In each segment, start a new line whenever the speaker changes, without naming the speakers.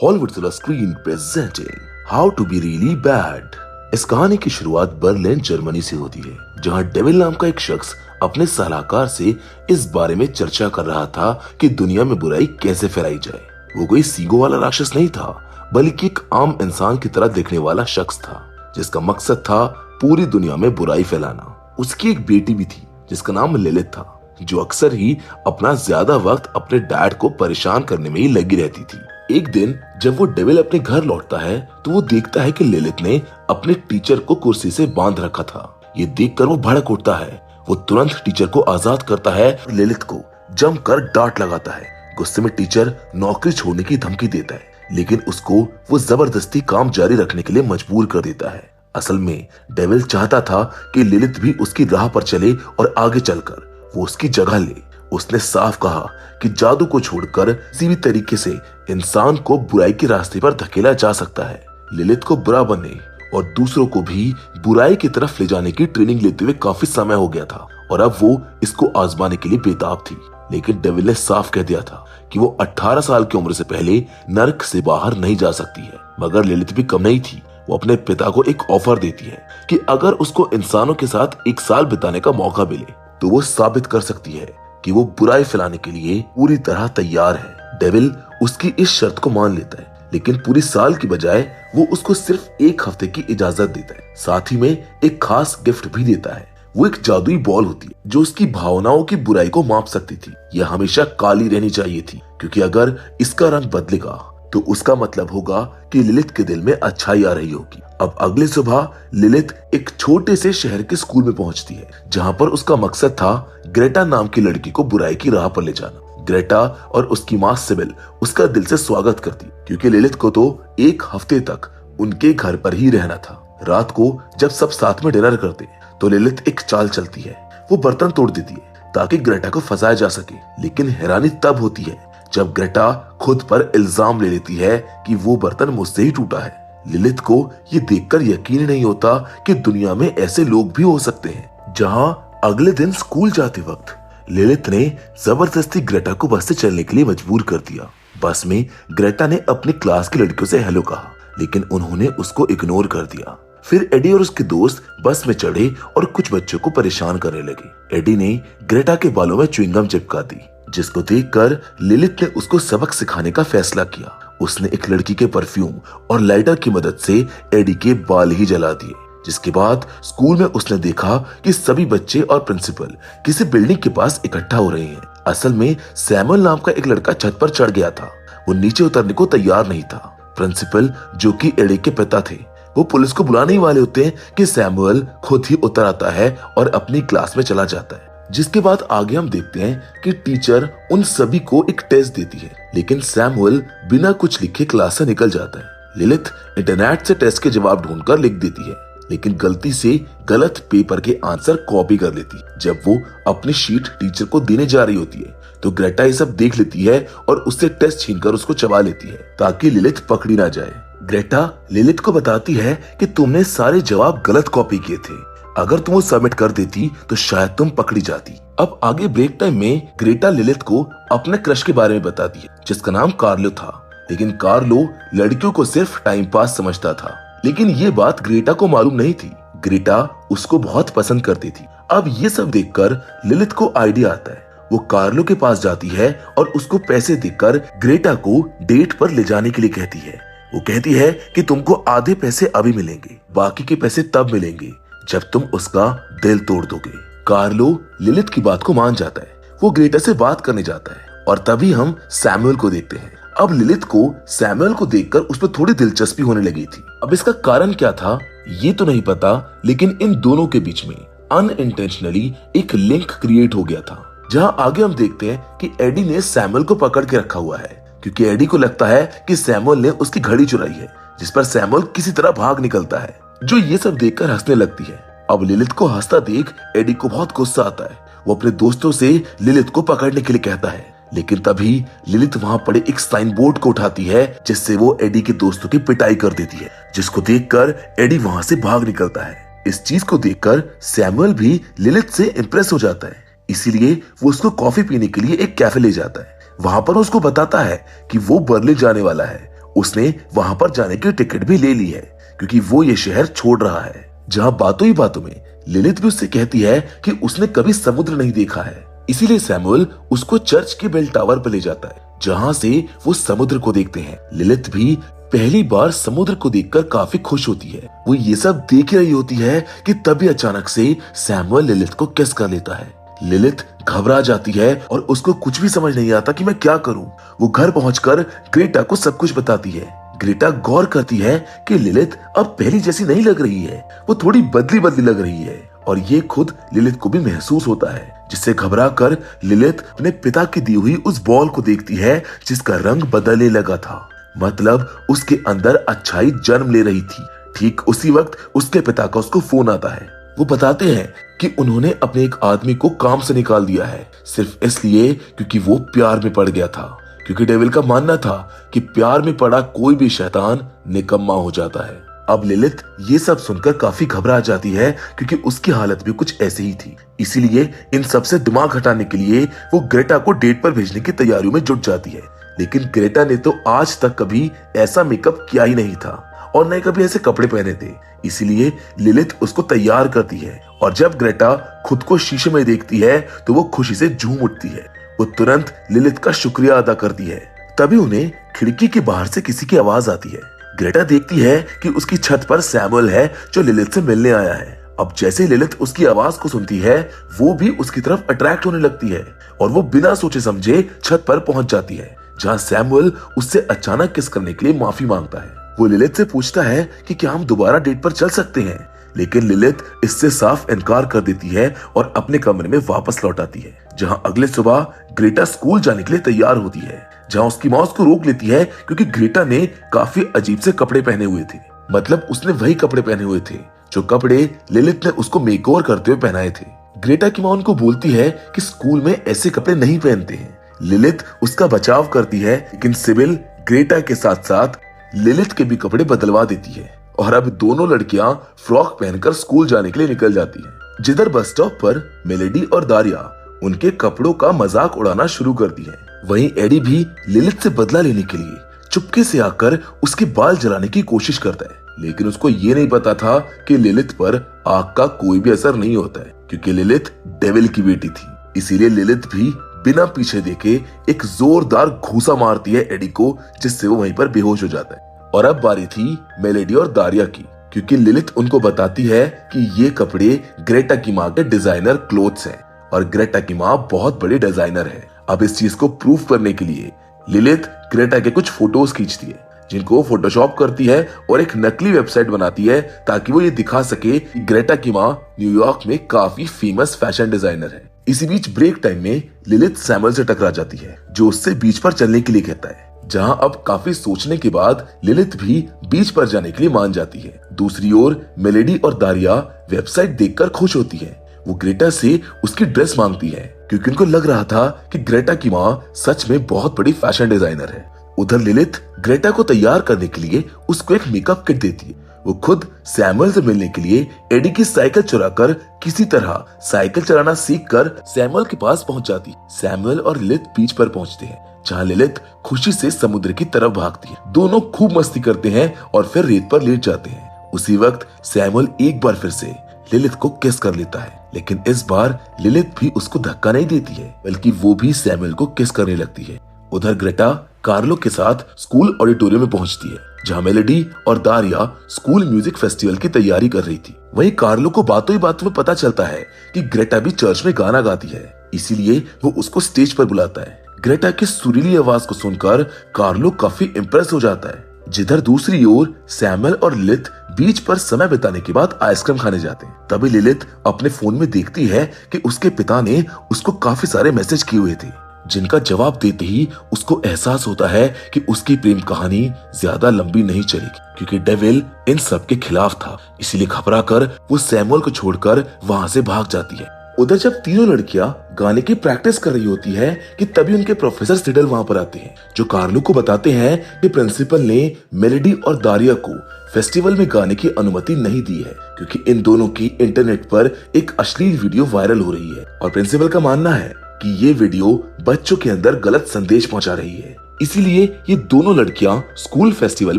Hollywood silver screen presenting how to be really bad. इस कहानी की शुरुआत बर्लिन जर्मनी से होती है, जहां डेविल नाम का एक शख्स अपने सलाहकार से इस बारे में चर्चा कर रहा था कि दुनिया में बुराई कैसे फैलाई जाए। वो कोई सींगों वाला राक्षस नहीं था, बल्कि एक आम इंसान की तरह दिखने वाला शख्स था, जिसका मकसद था पूरी दुनिया में बुराई फैलाना। उसकी एक बेटी भी थी जिसका नाम लिलिथ था, जो अक्सर ही अपना ज्यादा वक्त अपने डैड को परेशान करने में ही लगी रहती थी। एक दिन जब वो डेविल अपने घर लौटता है तो वो देखता है कि लिलिथ ने अपने टीचर को कुर्सी से बांध रखा था। ये देखकर वो भड़क उठता है। वो तुरंत टीचर को आजाद करता है और लिलिथ को जमकर डांट लगाता है। गुस्से में टीचर नौकरी छोड़ने की धमकी देता है, लेकिन उसको वो जबरदस्ती काम जारी रखने के लिए मजबूर कर देता है। असल में डेविल चाहता था कि लिलिथ भी उसकी राह पर चले और आगे चलकर वो उसकी जगह ले। उसने साफ कहा कि जादू को छोड़कर किसी भी तरीके से इंसान को बुराई के रास्ते पर धकेला जा सकता है। लिलिथ को बुरा बनने और दूसरों को भी बुराई की तरफ ले जाने की ट्रेनिंग लेते हुए काफी समय हो गया था और अब वो इसको आजमाने के लिए बेताब थी। लेकिन डेविल ने साफ कह दिया था कि वो 18 साल की उम्र से पहले नर्क से बाहर नहीं जा सकती है। मगर लिलिथ भी कम नहीं थी। वो अपने पिता को एक ऑफर देती है कि अगर उसको इंसानों के साथ 1 साल बिताने का मौका मिले तो वो साबित कर सकती है कि वो बुराई फैलाने के लिए पूरी तरह तैयार है। डेविल उसकी इस शर्त को मान लेता है, लेकिन पूरी साल की बजाय वो उसको सिर्फ 1 हफ्ते की इजाजत देता है। साथ ही में एक खास गिफ्ट भी देता है। वो एक जादुई बॉल होती है जो उसकी भावनाओं की बुराई को माप सकती थी। यह हमेशा काली रहनी चाहिए थी, क्योंकि अगर इसका रंग बदलेगा तो उसका मतलब होगा कि लिलिथ के दिल में अच्छाई आ रही होगी। अब अगली सुबह लिलिथ एक छोटे से शहर के स्कूल में पहुंचती है, जहां पर उसका मकसद था ग्रेटा नाम की लड़की को बुराई की राह पर ले जाना। ग्रेटा और उसकी माँ सिबिल उसका दिल से स्वागत करती, क्योंकि लिलिथ को तो 1 हफ्ते तक उनके घर पर ही रहना था। रात को जब सब साथ में डिनर करते तो लिलिथ एक चाल चलती है। वो बर्तन तोड़ देती है ताकि ग्रेटा को फंसाया जा सके। लेकिन हैरानी तब होती है जब ग्रेटा खुद पर इल्जाम ले लेती है कि वो बर्तन मुझसे ही टूटा है। लिलिथ को ये देखकर यकीन नहीं होता कि दुनिया में ऐसे लोग भी हो सकते हैं। जहां अगले दिन स्कूल जाते वक्त लिलिथ ने जबरदस्ती ग्रेटा को बस से चलने के लिए मजबूर कर दिया। बस में ग्रेटा ने अपनी क्लास की लड़कियों से हेलो कहा, लेकिन उन्होंने उसको इग्नोर कर दिया। फिर एडी और उसके दोस्त बस में चढ़े और कुछ बच्चों को परेशान करने लगे। एडी ने ग्रेटा के बालों में च्युइंगम चिपका दी, जिसको देखकर लिलिथ ने उसको सबक सिखाने का फैसला किया। उसने एक लड़की के परफ्यूम और लाइटर की मदद से एडी के बाल ही जला दिए। जिसके बाद स्कूल में उसने देखा कि सभी बच्चे और प्रिंसिपल किसी बिल्डिंग के पास इकट्ठा हो रहे हैं। असल में सैमुअल नाम का एक लड़का छत पर चढ़ गया था। वो नीचे उतरने को तैयार नहीं था। प्रिंसिपल, जो कि एडी के पिता थे, वो पुलिस को बुलाने ही वाले होते हैं कि सैमुअल खुद ही उतर आता है और अपनी क्लास में चला जाता है। जिसके बाद आगे हम देखते हैं कि टीचर उन सभी को एक टेस्ट देती है, लेकिन सैमुअल बिना कुछ लिखे क्लास से निकल जाता है। लिलिथ इंटरनेट से टेस्ट के जवाब ढूंढकर लिख देती है, लेकिन गलती से गलत पेपर के आंसर कॉपी कर लेती है। जब वो अपनी शीट टीचर को देने जा रही होती है तो ग्रेटा ये सब देख लेती है और उससे टेस्ट छीनकर उसको चबा लेती है ताकि लिलिथ पकड़ी ना जाए। ग्रेटा लिलिथ को बताती है कि तुमने सारे जवाब गलत कॉपी किए थे। अगर तुम वो सबमिट कर देती तो शायद तुम पकड़ी जाती। अब आगे ब्रेक टाइम में ग्रेटा लिलिथ को अपने क्रश के बारे में बताती है, जिसका नाम कार्लो था। लेकिन कार्लो लड़कियों को सिर्फ टाइम पास समझता था, लेकिन ये बात ग्रेटा को मालूम नहीं थी। ग्रेटा उसको बहुत पसंद करती थी। अब ये सब देखकर लिलिथ को आइडिया आता है। वो कार्लो के पास जाती है और उसको पैसे देकर ग्रेटा को डेट पर ले जाने के लिए कहती है। वो कहती है कि तुमको आधे पैसे अभी मिलेंगे, बाकी के पैसे तब मिलेंगे जब तुम उसका दिल तोड़ दोगे। कार्लो लिलिथ की बात को मान जाता है। वो ग्रेटा से बात करने जाता है और तभी हम सैमुअल को देखते हैं। अब लिलिथ को सैमुअल को देखकर उसमें थोड़ी दिलचस्पी होने लगी थी। अब इसका कारण क्या था ये तो नहीं पता, लेकिन इन दोनों के बीच में अनइंटेंशनली एक लिंक क्रिएट हो गया था। जहां आगे हम देखते हैं कि एडी ने सैमुअल को पकड़ के रखा हुआ है, क्योंकि एडी को लगता है कि सैमुअल ने उसकी घड़ी चुराई है, जिस पर सैमुअल किसी तरह भाग निकलता है, जो ये सब देखकर हंसने लगती है। अब लिलिथ को हंसता देख एडी को बहुत गुस्सा आता है। वो अपने दोस्तों से लिलिथ को पकड़ने के लिए कहता है, लेकिन तभी लिलिथ वहां पड़े एक साइन बोर्ड को उठाती है, जिससे वो एडी के दोस्तों की पिटाई कर देती है, जिसको देखकर एडी वहां से भाग निकलता है। इस चीज को देखकर सैमुअल भी लिलिथ से इम्प्रेस हो जाता है, इसीलिए वो उसको कॉफी पीने के लिए एक कैफे ले जाता है। वहां पर उसको बताता है कि वो बर्लिन जाने वाला है उसने वहां पर जाने की टिकट भी ले ली है क्योंकि वो ये शहर छोड़ रहा है। जहाँ बातों ही बातों में लिलित भी उससे कहती है कि उसने कभी समुद्र नहीं देखा है, इसीलिए सैमुअल उसको चर्च के बेल टावर पर ले जाता है जहाँ से वो समुद्र को देखते हैं। लिलित भी पहली बार समुद्र को देखकर काफी खुश होती है। वो ये सब देख रही होती है कि तभी अचानक से सैमुअल लिलित को किस कर लेता है। लिलित घबरा जाती है और उसको कुछ भी समझ नहीं आता कि मैं क्या करूं। वो घर पहुंचकर ग्रेटा को सब कुछ बताती है। ग्रेटा गौर करती है कि लिलित अब पहली जैसी नहीं लग रही है, वो थोड़ी बदली बदली लग रही है और ये खुद लिलित को भी महसूस होता है, जिससे घबरा कर लिलित अपने पिता की दी हुई उस बॉल को देखती है जिसका रंग बदलने लगा था। मतलब उसके अंदर अच्छाई जन्म ले रही थी। ठीक उसी वक्त उसके पिता का उसको फोन आता है। वो बताते हैं कि उन्होंने अपने एक आदमी को काम से निकाल दिया है सिर्फ इसलिए क्योंकि वो प्यार में पड़ गया था, क्योंकि डेविल का मानना था कि प्यार में पड़ा कोई भी शैतान निकम्मा हो जाता है। अब लिलित ये सब सुनकर काफी घबरा जाती है क्योंकि उसकी हालत भी कुछ ऐसी ही थी। इसीलिए इन सब से दिमाग हटाने के लिए वो ग्रेटा को डेट पर भेजने की तैयारियों में जुट जाती है। लेकिन ग्रेटा ने तो आज तक कभी ऐसा मेकअप किया ही नहीं था और न कभी ऐसे कपड़े पहने थे, इसीलिए लिलित उसको तैयार करती है और जब ग्रेटा खुद को शीशे में देखती है तो वो खुशी से झूम उठती है। वो तुरंत लिलित का शुक्रिया अदा करती है। तभी उन्हें खिड़की के बाहर से किसी की आवाज आती है। ग्रेटा देखती है कि उसकी छत पर सैमुअल है जो लिलित से मिलने आया है। अब जैसे लिलित उसकी आवाज को सुनती है वो भी उसकी तरफ अट्रैक्ट होने लगती है और वो बिना सोचे समझे छत पर पहुंच जाती है जहां सैमुअल उससे अचानक किस करने के लिए माफी मांगता है। वो लिलित से पूछता है कि क्या हम दोबारा डेट पर चल सकते हैं, लेकिन लिलित इससे साफ इनकार कर देती है और अपने कमरे में वापस लौट आती है जहां अगले सुबह ग्रेटा स्कूल जाने के लिए तैयार होती है, जहां उसकी माँ उसको रोक लेती है क्योंकि ग्रेटा ने काफी अजीब से कपड़े पहने हुए थे। मतलब उसने वही कपड़े पहने हुए थे जो कपड़े लिलित ने उसको मेकओवर करते हुए पहनाए थे। ग्रेटा की माँ उनको बोलती है कि स्कूल में ऐसे कपड़े नहीं पहनते हैं। लिलित उसका बचाव करती है, लेकिन सिबिल ग्रेटा के साथ साथ लिलित के भी कपड़े बदलवा देती है और अब दोनों लड़कियां फ्रॉक पहनकर स्कूल जाने के लिए निकल जाती हैं। जिधर बस स्टॉप पर मेलेडी और दारिया उनके कपड़ों का मजाक उड़ाना शुरू करती है, वहीं एडी भी लिलित से बदला लेने के लिए चुपके से आकर उसके बाल जलाने की कोशिश करता है। लेकिन उसको ये नहीं पता था कि लिलित पर आग का कोई भी असर नहीं होता है क्योंकि लिलित डेविल की बेटी थी। इसीलिए लिलित भी बिना पीछे देखे एक जोरदार घूसा मारती है एडी को, जिससे वो वहीं पर बेहोश हो जाता है। और अब बारी थी मेलेडी और दारिया की, क्योंकि लिलित उनको बताती है कि ये कपड़े ग्रेटा की माँ के डिजाइनर क्लोथ्स हैं और ग्रेटा की माँ बहुत बड़ी डिजाइनर है। अब इस चीज को प्रूफ करने के लिए लिलित ग्रेटा के कुछ फोटोज खींचती है जिनको वो फोटोशॉप करती है और एक नकली वेबसाइट बनाती है ताकि वो ये दिखा सके कि ग्रेटा की माँ न्यूयॉर्क में काफी फेमस फैशन डिजाइनर है। इसी बीच ब्रेक टाइम में लिलित सैमुअल से टकरा जाती है जो उससे बीच पर चलने के लिए कहता है, जहां अब काफी सोचने के बाद लिलित भी बीच पर जाने के लिए मान जाती है। दूसरी ओर मेलेडी और दारिया वेबसाइट देखकर खुश होती है। वो ग्रेटा से उसकी ड्रेस मांगती है क्योंकि उनको लग रहा था कि ग्रेटा की माँ सच में बहुत बड़ी फैशन डिजाइनर है। उधर लिलित ग्रेटा को तैयार करने के लिए उसको एक मेकअप किट देती है। वो खुद सैमुअल से मिलने के लिए एडी की साइकिल चुराकर किसी तरह साइकिल चलाना सीखकर सैमुअल के पास पहुंच जाती। सैमुअल और लिलित बीच पर पहुंचते हैं जहां लिलित खुशी से समुद्र की तरफ भागती है। दोनों खूब मस्ती करते हैं और फिर रेत पर लेट जाते हैं। उसी वक्त सैमुअल एक बार फिर से लिलित को किस कर लेता है, लेकिन इस बार लिलित भी उसको धक्का नहीं देती है बल्कि वो भी सैमुअल को किस करने लगती है। उधर ग्रेटा कार्लो के साथ स्कूल ऑडिटोरियम में पहुंचती है जहां मेलेडी और दारिया स्कूल म्यूजिक फेस्टिवल की तैयारी कर रही थी। वहीं कार्लो को बातों ही बातों में पता चलता है कि ग्रेटा भी चर्च में गाना गाती है, इसीलिए वो उसको स्टेज पर बुलाता है। ग्रेटा की सुरीली आवाज को सुनकर कार्लो काफी इम्प्रेस हो जाता है। जिधर दूसरी ओर सैमुअल और लिलित बीच पर समय बिताने के बाद आइसक्रीम खाने जाते हैं। तभी लिलित अपने फोन में देखती है कि उसके पिता ने उसको काफी सारे मैसेज किए हुए थे, जिनका जवाब देते ही उसको एहसास होता है कि उसकी प्रेम कहानी ज्यादा लंबी नहीं चलेगी क्योंकि डेविल इन सब के खिलाफ था। इसीलिए घबराकर वो सैमुअल को छोड़कर वहां से भाग जाती है। उधर जब तीनों लड़कियां गाने की प्रैक्टिस कर रही होती है कि तभी उनके प्रोफेसर सिडल वहां पर आते हैं जो कार्लो को बताते हैं कि प्रिंसिपल ने मेलेडी और दारिया को फेस्टिवल में गाने की अनुमति नहीं दी है क्योंकि इन दोनों की इंटरनेट पर एक अश्लील वीडियो वायरल हो रही है और प्रिंसिपल का मानना है कि ये वीडियो बच्चों के अंदर गलत संदेश पहुंचा रही है। इसीलिए ये दोनों लड़कियां स्कूल फेस्टिवल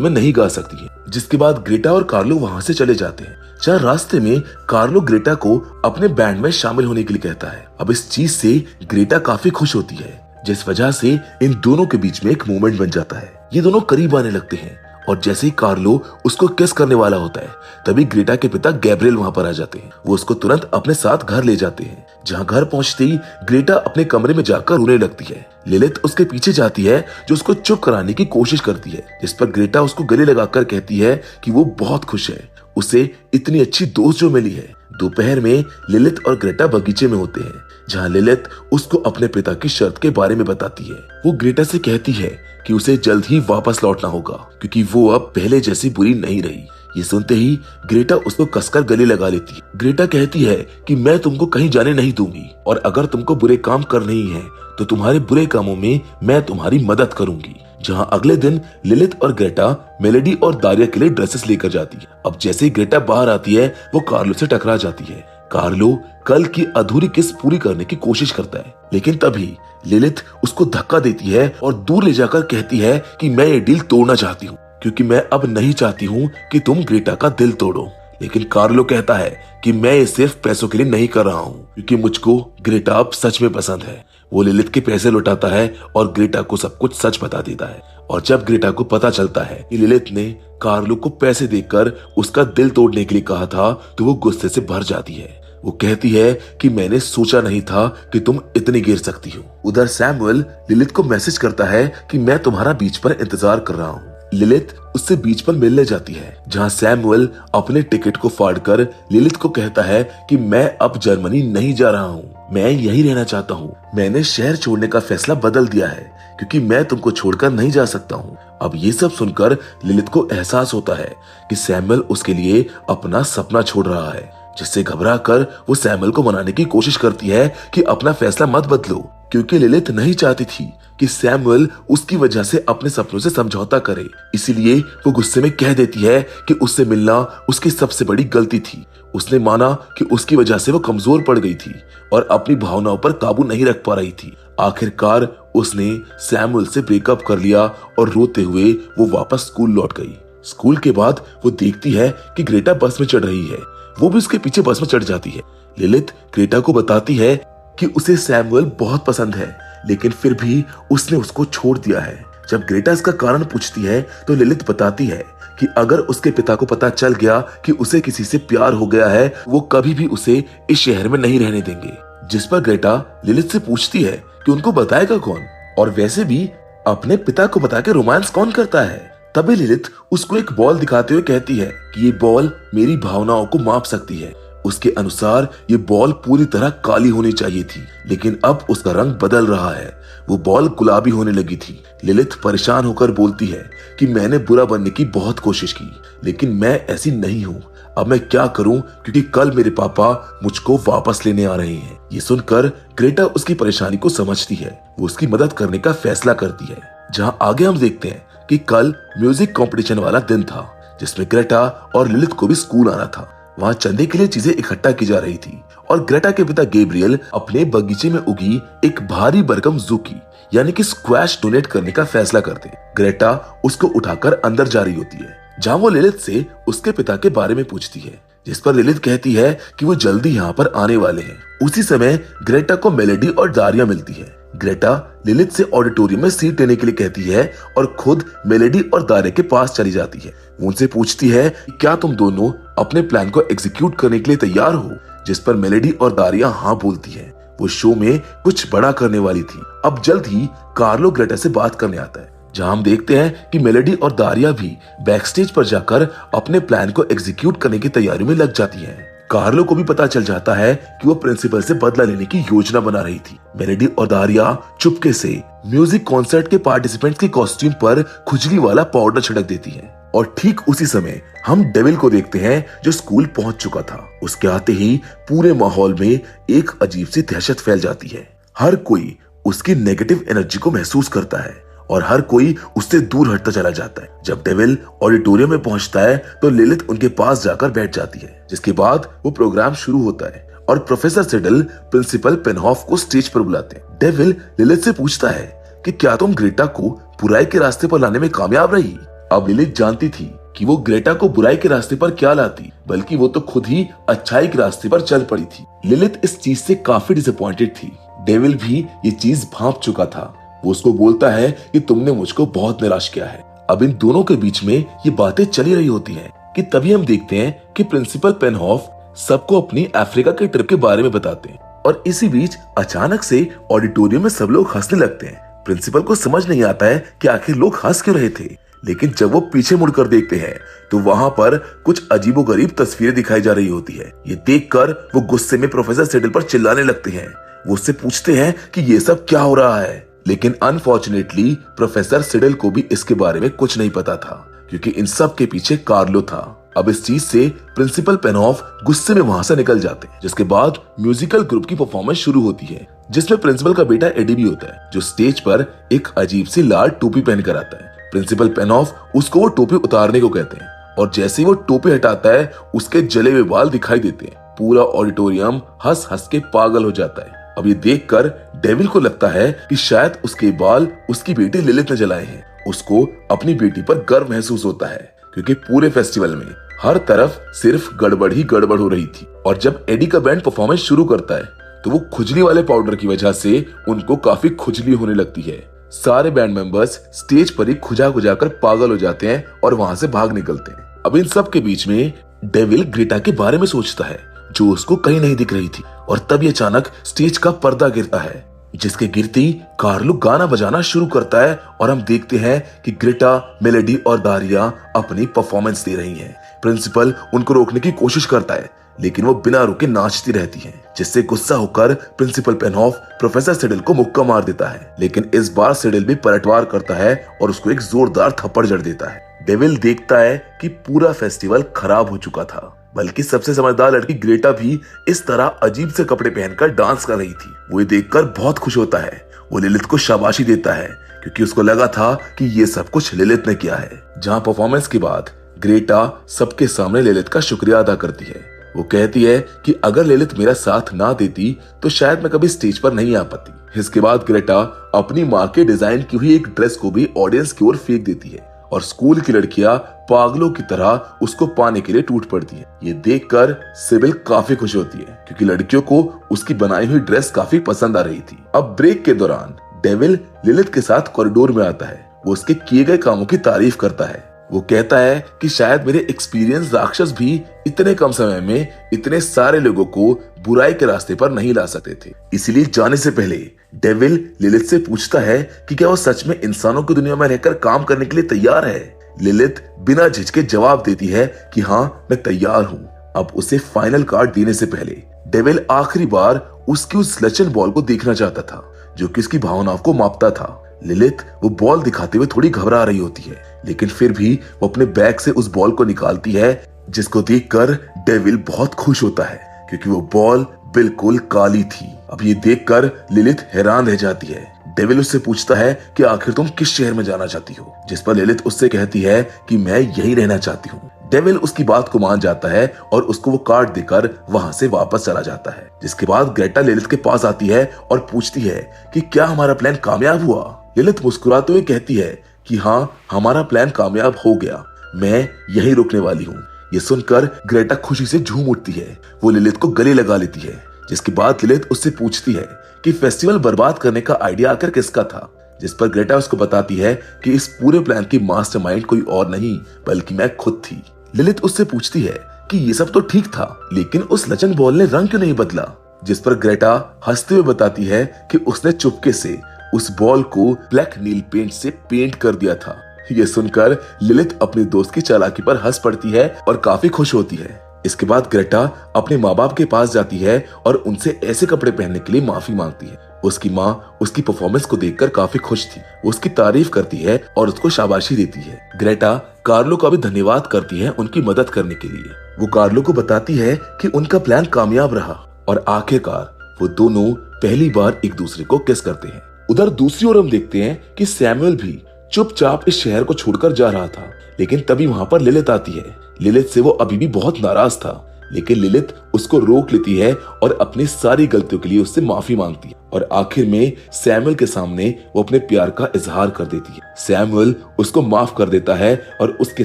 में नहीं गा सकती हैं। जिसके बाद ग्रेटा और कार्लो वहां से चले जाते हैं। जहाँ रास्ते में कार्लो ग्रेटा को अपने बैंड में शामिल होने के लिए कहता है। अब इस चीज से ग्रेटा काफी खुश होती है, जिस वजह से इन दोनों के बीच में एक मोमेंट बन जाता है। ये दोनों करीब आने लगते हैं और जैसे ही कार्लो उसको किस करने वाला होता है, तभी ग्रेटा के पिता गैब्रियल वहां पर आ जाते हैं। वो उसको तुरंत अपने साथ घर ले जाते हैं। जहां घर पहुंचते ही ग्रेटा अपने कमरे में जाकर रोने लगती है। लिलिथ उसके पीछे जाती है, जो उसको चुप कराने की कोशिश करती है, जिस पर ग्रेटा उसको गले लगाकर कहती है कि वो बहुत खुश है, उसे इतनी अच्छी दोस्त जो मिली है। दोपहर में लिलिथ और ग्रेटा बगीचे में होते हैं, जहां लिलिथ उसको अपने पिता की शर्त के बारे में बताती है। वो ग्रेटा से कहती है कि उसे जल्द ही वापस लौटना होगा, क्योंकि वो अब पहले जैसी बुरी नहीं रही। ये सुनते ही ग्रेटा उसको कसकर गले लगा लेती है। ग्रेटा कहती है कि मैं तुमको कहीं जाने नहीं दूंगी, और अगर तुमको बुरे काम करने ही हैं, तो तुम्हारे बुरे कामों में मैं तुम्हारी मदद करूंगी। जहां अगले दिन लिलिथ और ग्रेटा मेलेडी और दारिया के लिए ड्रेसेस लेकर जाती है। अब जैसे ही ग्रेटा बाहर आती है, वो कार्लो से टकरा जाती है। कार्लो कल की अधूरी किस पूरी करने की कोशिश करता है, लेकिन तभी लिलिथ उसको धक्का देती है और दूर ले जाकर कहती है कि मैं ये डील तोड़ना चाहती हूँ, क्योंकि मैं अब नहीं चाहती हूँ कि तुम ग्रेटा का दिल तोड़ो। लेकिन कार्लो कहता है कि मैं ये सिर्फ पैसों के लिए नहीं कर रहा हूँ, क्योंकि मुझको ग्रेटा अब सच में पसंद है। वो लिलिथ के पैसे लौटाता है और ग्रेटा को सब कुछ सच बता देता है। और जब ग्रेटा को पता चलता है कि लिलिथ ने कार्लो को पैसे देकर उसका दिल तोड़ने के लिए कहा था, तो वो गुस्से से भर जाती है। वो कहती है कि मैंने सोचा नहीं था कि तुम इतनी गिर सकती हो। उधर सैमुअल लिलिथ को मैसेज करता है कि मैं तुम्हारा बीच पर इंतजार कर रहा हूँ। लिलिथ उससे बीच पर मिलने जाती है, जहां सैमुअल अपने टिकट को फाड़कर लिलिथ को कहता है कि मैं अब जर्मनी नहीं जा रहा हूँ, मैं यहीं रहना चाहता हूँ। मैंने शहर छोड़ने का फैसला बदल दिया है, क्योंकि मैं तुमको छोड़कर नहीं जा सकता हूँ। अब ये सब सुनकर लिलिथ को एहसास होता है कि सैमुअल उसके लिए अपना सपना छोड़ रहा है, जिससे घबरा कर वो सैमुअल को मनाने की कोशिश करती है कि अपना फैसला मत बदलो, क्योंकि लिलिथ नहीं चाहती थी कि सैमुअल उसकी वजह से अपने सपनों से समझौता करे। इसीलिए वो गुस्से में कह देती है कि उससे मिलना उसकी सबसे बड़ी गलती थी। उसने माना कि उसकी वजह से वो कमजोर पड़ गई थी और अपनी भावनाओं पर काबू नहीं रख पा रही थी। आखिरकार उसने सैमुअल से ब्रेकअप कर लिया और रोते हुए वो वापस स्कूल लौट गई। स्कूल के बाद वो देखती है कि ग्रेटा बस में चढ़ रही है। वो भी उसके पीछे बस में चढ़ जाती है। लिलिथ ग्रेटा को बताती है कि उसे सैमुअल बहुत पसंद है, लेकिन फिर भी उसने उसको छोड़ दिया है। जब ग्रेटा इसका कारण पूछती है, तो लिलिथ बताती है कि अगर उसके पिता को पता चल गया कि उसे किसी से प्यार हो गया है, वो कभी भी उसे इस शहर में नहीं रहने देंगे। जिस पर ग्रेटा लिलिथ से पूछती है कि उनको बताएगा कौन, और वैसे भी अपने पिता को बता के रोमांस कौन करता है। तभी लिलिथ उसको एक बॉल दिखाते हुए कहती है कि ये बॉल मेरी भावनाओं को माप सकती है। उसके अनुसार ये बॉल पूरी तरह काली होनी चाहिए थी, लेकिन अब उसका रंग बदल रहा है। वो बॉल गुलाबी होने लगी थी। लिलिथ परेशान होकर बोलती है कि मैंने बुरा बनने की बहुत कोशिश की, लेकिन मैं ऐसी नहीं हूँ। अब मैं क्या करूं, क्योंकि कल मेरे पापा मुझको वापस लेने आ रहे हैं। ये सुनकर ग्रेटा उसकी परेशानी को समझती है। वो उसकी मदद करने का फैसला करती है। जहां आगे हम देखते हैं कि कल म्यूजिक कंपटीशन वाला दिन था, जिसमें ग्रेटा और लिलिथ को भी स्कूल आना था। वहाँ चंदे के लिए चीजें इकट्ठा की जा रही थी और ग्रेटा के पिता गैब्रियल अपने बगीचे में उगी एक भारी बरगम ज़ुकी यानी कि स्क्वैश डोनेट करने का फैसला करते। ग्रेटा उसको उठाकर अंदर जा रही होती है, जहाँ वो लिलिथ से उसके पिता के बारे में पूछती है, जिस पर लिलिथ कहती है कि वो जल्दी यहाँ पर आने वाले हैं। उसी समय ग्रेटा को मेलेडी और दारिया मिलती है। ग्रेटा लिलिथ से ऑडिटोरियम में सीट लेने के लिए कहती है और खुद मेलेडी और दारिया के पास चली जाती है। वो उनसे पूछती है कि क्या तुम दोनों अपने प्लान को एग्जीक्यूट करने के लिए तैयार हो, जिस पर मेलेडी और दारिया हाँ बोलती है। वो शो में कुछ बड़ा करने वाली थी। अब जल्द ही कार्लो ग्रेटा से बात करने आता है, जहां हम देखते हैं कि मेलेडी और दारिया भी बैक स्टेज पर जाकर अपने प्लान को एग्जीक्यूट करने की तैयारी में लग जाती हैं। कार्लो को भी पता चल जाता है कि वो प्रिंसिपल से बदला लेने की योजना बना रही थी। मेलेडी और दारिया चुपके से म्यूजिक कॉन्सर्ट के पार्टिसिपेंट्स के कॉस्ट्यूम पर खुजली वाला पाउडर छिड़क देती है। और ठीक उसी समय हम डेविल को देखते हैं, जो स्कूल पहुंच चुका था। उसके आते ही पूरे माहौल में एक अजीब सी दहशत फैल जाती है। हर कोई उसकी नेगेटिव एनर्जी को महसूस करता है और हर कोई उससे दूर हटता चला जाता है। जब डेविल ऑडिटोरियम में पहुंचता है, तो लिलिथ उनके पास जाकर बैठ जाती है, जिसके बाद वो प्रोग्राम शुरू होता है और प्रोफेसर सिडल प्रिंसिपल पेनहॉफ को स्टेज पर बुलाते हैं। डेविल लिलिथ से पूछता है कि क्या तुम ग्रेटा को बुराई के रास्ते पर लाने में कामयाब रही। अब लिलिथ जानती थी कि वो ग्रेटा को बुराई के रास्ते पर क्या लाती, बल्कि वो तो खुद ही अच्छाई के रास्ते पर चल पड़ी थी। लिलिथ इस चीज से काफी डिसअपॉइंटेड थी। डेविल भी ये चीज भांप चुका था। वो उसको बोलता है कि तुमने मुझको बहुत निराश किया है। अब इन दोनों के बीच में ये बातें चली रही होती हैं कि तभी हम देखते हैं कि प्रिंसिपल पेनहॉफ सबको अपनी अफ्रीका के ट्रिप के बारे में बताते हैं। और इसी बीच अचानक से ऑडिटोरियम में सब लोग हंसने लगते हैं। प्रिंसिपल को समझ नहीं आता है कि आखिर लोग हंस क्यों रहे थे, लेकिन जब वो पीछे मुड़कर देखते हैं तो वहां पर कुछ अजीबोगरीब तस्वीरें दिखाई जा रही होती है। ये देखकर वो गुस्से में प्रोफेसर सिडल पर चिल्लाने लगते हैं। वो उससे पूछते हैं कि ये सब क्या हो रहा है, लेकिन अनफॉर्चुनेटली प्रोफेसर सिडल को भी इसके बारे में कुछ नहीं पता था, क्योंकि इन सब के पीछे कार्लो था। अब इस चीज से प्रिंसिपल पेनहॉफ गुस्से में वहां से निकल जाते हैं, जिसके बाद म्यूजिकल ग्रुप की परफॉर्मेंस शुरू होती है, जिसमें प्रिंसिपल का बेटा एडी भी होता है, जो स्टेज पर एक अजीब सी लाल टोपी पहनकर आता है। प्रिंसिपल पेनहॉफ उसको वो टोपी उतारने को कहते हैं, और जैसे ही वो टोपी हटाता है उसके जले हुए बाल दिखाई देते हैं। पूरा ऑडिटोरियम हंस हंस के पागल हो जाता है। अब ये देखकर डेविल को लगता है कि शायद उसके बाल उसकी बेटी लिलिथ ने जलाए हैं। उसको अपनी बेटी पर गर्व महसूस होता है, क्योंकि पूरे फेस्टिवल में हर तरफ सिर्फ गड़बड़ ही गड़बड़ हो रही थी। और जब एडी का बैंड परफॉर्मेंस शुरू करता है तो वो खुजली वाले पाउडर की वजह से उनको काफी खुजली होने लगती है। सारे बैंड मेंबर्स स्टेज पर ही खुजा खुजा कर पागल हो जाते हैं और वहां से भाग निकलते हैं। अब इन सब के बीच में डेविल ग्रेटा के बारे में सोचता है, जो उसको कहीं नहीं दिख रही थी। और तभी अचानक स्टेज का पर्दा गिरता है, जिसके गिरती कार्लो गाना बजाना शुरू करता है और हम देखते हैं कि ग्रेटा, मेलेडी और दारिया अपनी परफॉर्मेंस दे रही हैं। प्रिंसिपल उनको रोकने की कोशिश करता है, लेकिन वो बिना रुके नाचती रहती हैं, जिससे गुस्सा होकर प्रिंसिपल पेनहॉफ प्रोफेसर सिडल को मुक्का मार देता है। लेकिन इस बार सिडल भी पलटवार करता है और उसको एक जोरदार थप्पड़ जड़ देता है। डेविल देखता है कि पूरा फेस्टिवल खराब हो चुका था, बल्कि सबसे समझदार लड़की ग्रेटा भी इस तरह अजीब से कपड़े पहनकर डांस कर रही थी। वो ये देखकर बहुत खुश होता है। वो लिलिथ को शाबाशी देता है, क्योंकि उसको लगा था कि ये सब कुछ लिलिथ ने किया है। जहां परफॉर्मेंस के बाद ग्रेटा सबके सामने लिलिथ का शुक्रिया अदा करती है। वो कहती है कि अगर लिलिथ मेरा साथ ना देती तो शायद मैं कभी स्टेज पर नहीं आ पाती। इसके बाद ग्रेटा अपनी माँ के डिजाइन की हुई एक ड्रेस को भी ऑडियंस की ओर फेंक देती है, और स्कूल की लड़कियां पागलों की तरह उसको पाने के लिए टूट पड़ती है। ये देखकर सिबिल काफी खुश होती है, क्योंकि लड़कियों को उसकी बनाई हुई ड्रेस काफी पसंद आ रही थी। अब ब्रेक के दौरान डेविल लिलिथ के साथ कॉरिडोर में आता है। वो उसके किए गए कामों की तारीफ करता है। वो कहता है कि शायद मेरे एक्सपीरियंस राक्षस भी इतने कम समय में इतने सारे लोगों को बुराई के रास्ते पर नहीं ला सकते थे। इसलिए जाने से पहले डेविल लिलिथ से पूछता है कि क्या वो सच में इंसानों की दुनिया में रहकर काम करने के लिए तैयार है। लिलिथ बिना झिझके जवाब देती है कि हाँ, मैं तैयार हूँ। अब उसे फाइनल कार्ड देने से पहले डेविल आखिरी बार उसकी उस लचन बॉल को देखना चाहता था, जो कि उसकी भावनाओं को मापता था। लिलिथ वो बॉल दिखाते हुए थोड़ी घबरा रही होती है, लेकिन फिर भी वो अपने बैग से उस बॉल को निकालती है, जिसको देखकर डेविल बहुत खुश होता है, क्योंकि वो बॉल बिल्कुल काली थी। अब ये देखकर लिलिथ हैरान रह जाती है। डेविल उससे पूछता है कि आखिर तुम किस शहर में जाना चाहती हो, जिस पर लिलिथ उससे कहती है कि मैं यही रहना चाहती हूँ। डेविल उसकी बात को मान जाता है और उसको वो कार्ड देकर वहां से वापस चला जाता है। जिसके बाद ग्रेटा लिलिथ के पास आती है और पूछती है कि क्या हमारा प्लान कामयाब हुआ। लिलिथ मुस्कुराते हुए कहती है कि हाँ, हमारा प्लान कामयाब हो गया, मैं यहीं रुकने वाली हूँ। ये सुनकर ग्रेटा खुशी से झूम उठती है। वो लिलिथ को गले लगा लेती है, जिसके बाद लिलिथ उससे पूछती है कि फेस्टिवल बर्बाद करने का आइडिया आखिर किसका था, जिस पर ग्रेटा उसको बताती है कि इस पूरे प्लान की मास्टरमाइंड कोई और नहीं बल्कि मैं खुद थी। लिलिथ उससे पूछती है कि ये सब तो ठीक था, लेकिन उस लचन बॉल ने रंग क्यों नहीं बदला, जिस पर ग्रेटा हंसते हुए बताती है कि उसने चुपके से उस बॉल को ब्लैक नील पेंट से पेंट कर दिया था। ये सुनकर लिलिथ अपने दोस्त की चालाकी पर हंस पड़ती है और काफी खुश होती है। इसके बाद ग्रेटा अपने माँ बाप के पास जाती है और उनसे ऐसे कपड़े पहनने के लिए माफी मांगती है। उसकी माँ उसकी परफॉर्मेंस को देखकर काफी खुश थी। वो उसकी तारीफ करती है और उसको शाबाशी देती है। ग्रेटा कार्लो का भी धन्यवाद करती है उनकी मदद करने के लिए। वो कार्लो को बताती है कि उनका प्लान कामयाब रहा और आखिरकार वो दोनों पहली बार एक दूसरे को किस करते हैं। उधर दूसरी ओर हम देखते हैं कि सैमुअल भी चुपचाप इस शहर को छोड़कर जा रहा था, लेकिन तभी वहां पर लिलिथ आती है। लिलिथ से वो अभी भी बहुत नाराज था, लेकिन लिलिथ उसको रोक लेती है और अपनी सारी गलतियों के लिए उससे माफी मांगती है और आखिर में सैमुअल के सामने वो अपने प्यार का इजहार कर देती है। सैमुअल उसको माफ कर देता है और उसके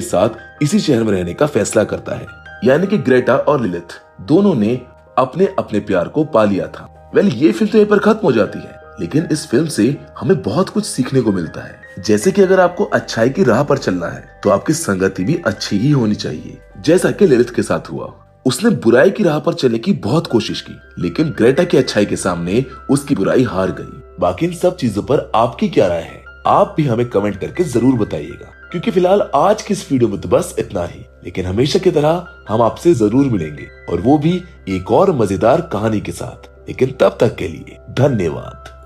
साथ इसी शहर में रहने का फैसला करता है। यानी कि ग्रेटा और लिलिथ दोनों ने अपने अपने प्यार को पा लिया था। ये फिल्म तो यहीं पर खत्म हो जाती है, लेकिन इस फिल्म से हमें बहुत कुछ सीखने को मिलता है। जैसे कि अगर आपको अच्छाई की राह पर चलना है तो आपकी संगति भी अच्छी ही होनी चाहिए, जैसा कि लिलिथ के साथ हुआ। उसने बुराई की राह पर चलने की बहुत कोशिश की, लेकिन ग्रेटा की अच्छाई के सामने उसकी बुराई हार गई। बाकी इन सब चीजों पर आपकी क्या राय है, आप भी हमें कमेंट करके जरूर बताइएगा। क्योंकि फिलहाल आज की इस वीडियो में तो बस इतना ही, लेकिन हमेशा की तरह हम आपसे जरूर मिलेंगे, और वो भी एक और मजेदार कहानी के साथ। लेकिन तब तक के लिए धन्यवाद।